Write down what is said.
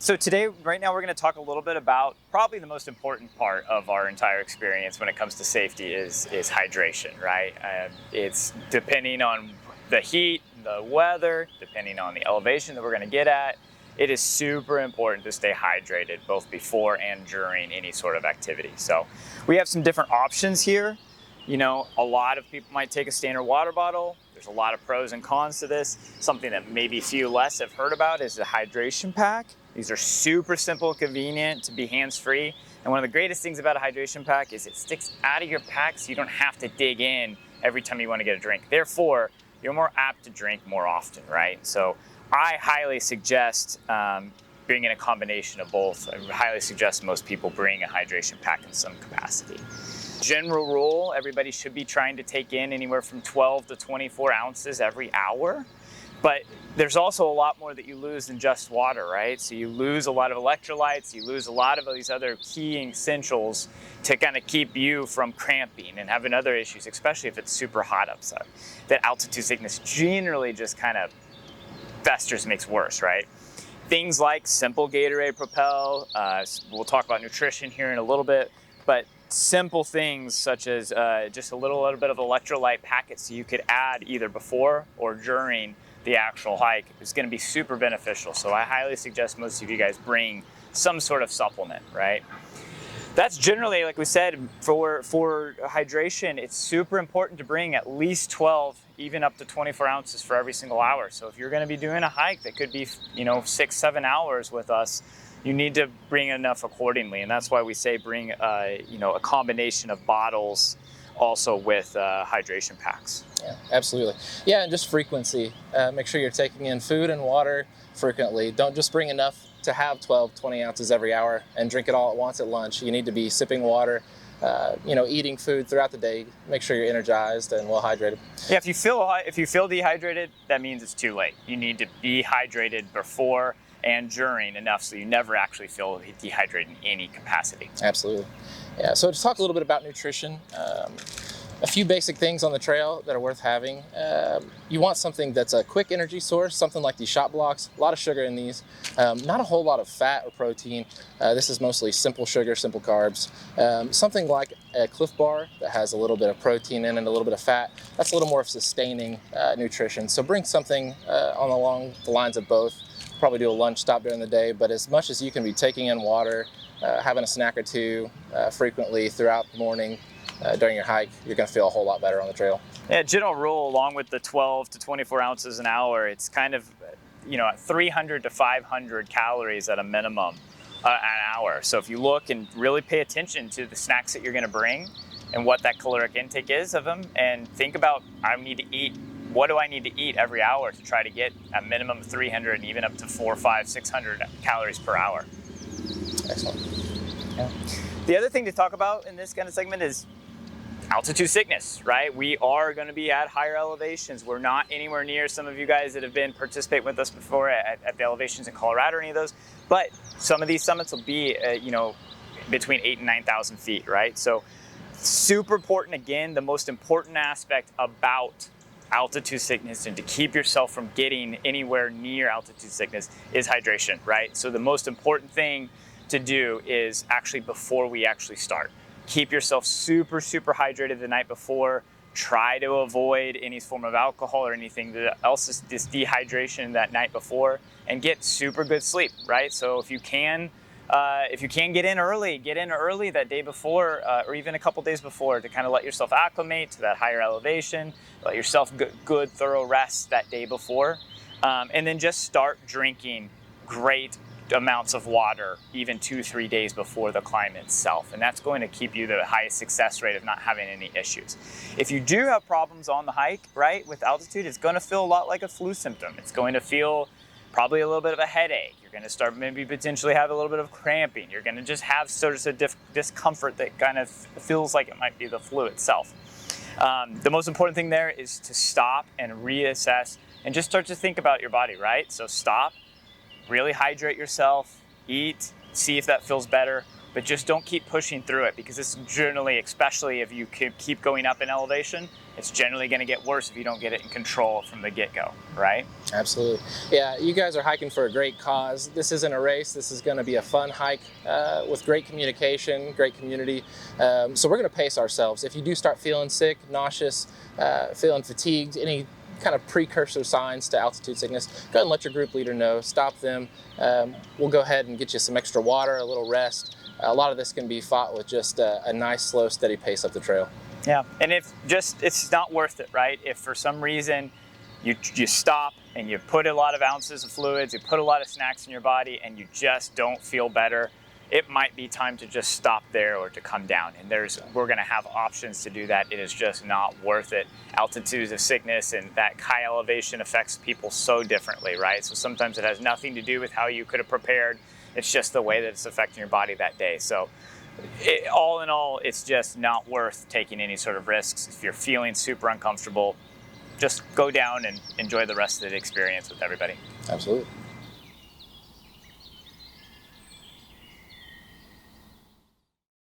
So today, right now, we're going to talk a little bit about probably the most important part of our entire experience when it comes to safety is hydration, right? It's depending on the heat, the weather, depending on the elevation that we're going to get at. It is super important to stay hydrated both before and during any sort of activity. So we have some different options here. You know, a lot of people might take a standard water bottle. There's a lot of pros and cons to this. Something that maybe few less have heard about is the hydration pack. These are super simple, convenient to be hands-free. And one of the greatest things about a hydration pack is it sticks out of your pack so you don't have to dig in every time you want to get a drink. Therefore, you're more apt to drink more often, right? So I highly suggest bringing a combination of both. I highly suggest most people bring a hydration pack in some capacity. General rule, everybody should be trying to take in anywhere from 12 to 24 ounces every hour. But there's also a lot more that you lose than just water, right? So you lose a lot of electrolytes, you lose a lot of these other key essentials to kind of keep you from cramping and having other issues, especially if it's super hot outside. That altitude sickness generally just kind of festers, makes worse, right? Things like simple Gatorade Propel, we'll talk about nutrition here in a little bit, but simple things such as just a little bit of electrolyte packets so you could add either before or during the actual hike is going to be super beneficial. So I highly suggest most of you guys bring some sort of supplement, right? That's generally, like we said, for hydration, it's super important to bring at least 12, even up to 24 ounces for every single hour. So if you're going to be doing a hike that could be, 6-7 hours with us, you need to bring enough accordingly. And that's why we say bring, a combination of bottles also with hydration packs. Yeah, absolutely. Yeah, and just frequency. Make sure you're taking in food and water frequently. Don't just bring enough to have 12, 20 ounces every hour and drink it all at once at lunch. You need to be sipping water, eating food throughout the day. Make sure you're energized and well hydrated. Yeah, if you feel dehydrated, that means it's too late. You need to be hydrated before and during enough so you never actually feel dehydrated in any capacity. Absolutely. Yeah, so to talk a little bit about nutrition, a few basic things on the trail that are worth having. You want something that's a quick energy source, something like these shot blocks, a lot of sugar in these, not a whole lot of fat or protein. This is mostly simple sugar, simple carbs. Something like a Cliff Bar that has a little bit of protein in it, a little bit of fat. That's a little more of sustaining nutrition. So bring something along the lines of both. Probably do a lunch stop during the day, but as much as you can be taking in water, having a snack or two frequently throughout the morning during your hike, you're going to feel a whole lot better on the trail. Yeah, general rule along with the 12 to 24 ounces an hour, it's kind of, 300 to 500 calories at a minimum an hour. So if you look and really pay attention to the snacks that you're going to bring and what that caloric intake is of them, and think about, what do I need to eat every hour to try to get a minimum of 300 and even up to 400, 500, 600 calories per hour. Excellent. Yeah. The other thing to talk about in this kind of segment is altitude sickness, right? We are going to be at higher elevations. We're not anywhere near some of you guys that have been participating with us before at the elevations in Colorado or any of those, but some of these summits will be, between 8,000 and 9,000 feet, right? So super important. Again, the most important aspect about altitude sickness and to keep yourself from getting anywhere near altitude sickness is hydration, right? So the most important thing to do is actually before we actually start. Keep yourself super, super hydrated the night before. Try to avoid any form of alcohol or anything else is this dehydration that night before, and get super good sleep, right? So if you can get in early that day before or even a couple days before to kind of let yourself acclimate to that higher elevation, let yourself good thorough rest that day before, and then just start drinking great amounts of water even 2-3 days before the climb itself, and that's going to keep you the highest success rate of not having any issues. If you do have problems on the hike, right, with altitude, it's going to feel a lot like a flu symptom. It's going to feel probably a little bit of a headache. You're going to start maybe potentially have a little bit of cramping. You're going to just have sort of a discomfort that kind of feels like it might be the flu itself. The most important thing there is to stop and reassess and just start to think about your body, right? So stop, really hydrate yourself, eat, see if that feels better, but just don't keep pushing through it, because it's generally, especially if you keep going up in elevation, it's generally going to get worse if you don't get it in control from the get-go, right? Absolutely. Yeah, you guys are hiking for a great cause. This isn't a race. This is going to be a fun hike with great communication, great community. So we're going to pace ourselves. If you do start feeling sick, nauseous, feeling fatigued, any kind of precursor signs to altitude sickness, go ahead and let your group leader know. Stop them. We'll go ahead and get you some extra water, a little rest. A lot of this can be fought with just a nice, slow, steady pace up the trail. Yeah, and it's not worth it, right? If for some reason you stop and you put a lot of ounces of fluids, you put a lot of snacks in your body, and you just don't feel better, it might be time to just stop there or to come down. And we're going to have options to do that. It is just not worth it. Altitudes of sickness and that high elevation affects people so differently, right? So sometimes it has nothing to do with how you could have prepared. It's just the way that it's affecting your body that day. So all in all, it's just not worth taking any sort of risks. If you're feeling super uncomfortable, just go down and enjoy the rest of the experience with everybody. Absolutely.